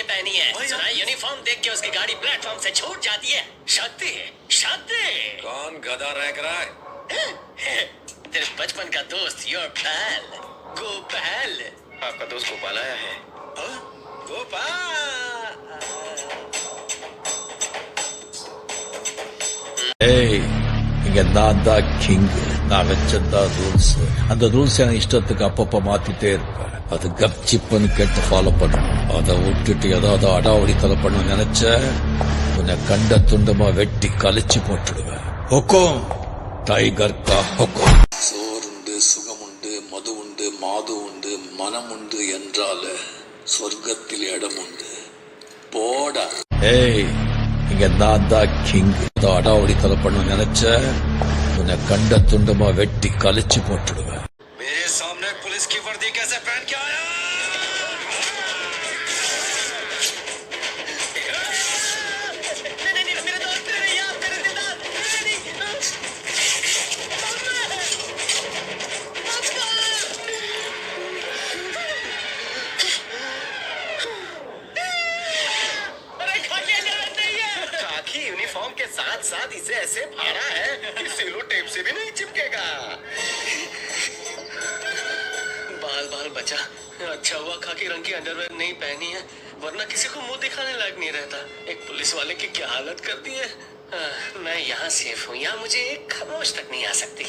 पहनी है। सुना यूनिफॉर्म देख के उसकी गाड़ी प्लेटफॉर्म से छूट जाती है। शक्ति शक्ति। कौन गधा रह रहा है? तेरे बचपन का दोस्त, योर पैल गोपाल। आपका दोस्त गोपाल आया है। गोपाल। இங்க நான் தான் கிங். நான் வச்சதான் ரூல்ஸ். அந்த ரூல்ஸ் எனக்கு இஷ்டத்துக்கு அப்பப்ப மாத்திட்டே இருப்பேன். அது கப்சிப்புன்னு கேட்டு ஃபாலோ பண்ணணும். அதை விட்டுட்டு ஏதாவது அடாவடித்தலை பண்ண நினைச்ச உன்னை கண்ட துண்டமா வெட்டி கழிச்சு போட்டுடுவேன். ஹொக்கம் டைகர் கா ஹொக்கம். சோறுண்டு சுகமுண்டு மது உண்டு மாது உண்டு மனம் உண்டு என்றால சொர்க்கத்தில் இடம் உண்டு. போடா. இங்க நான் தான் கிங். அடாவடித்தலை பண்ண நினைச்ச உன்னை கண்ட துண்டமா வெட்டி கழிச்சு போட்டுடுவேன். मेरे सामने पुलिस की वर्दी कैसे पहन के आया? यूनिफॉर्म के साथ साथ इसे ऐसे फाड़ा है कि सेलो टेप से भी नहीं चिपकेगा। बाल बाल बचा। अच्छा हुआ खाकी रंग की अंडरवेयर नहीं पहनी है, वरना किसी को मुंह दिखाने लायक नहीं रहता। एक पुलिस वाले की क्या हालत कर दी है। मैं यहाँ सेफ हूँ, यहाँ मुझे एक खामोश तक नहीं आ सकती।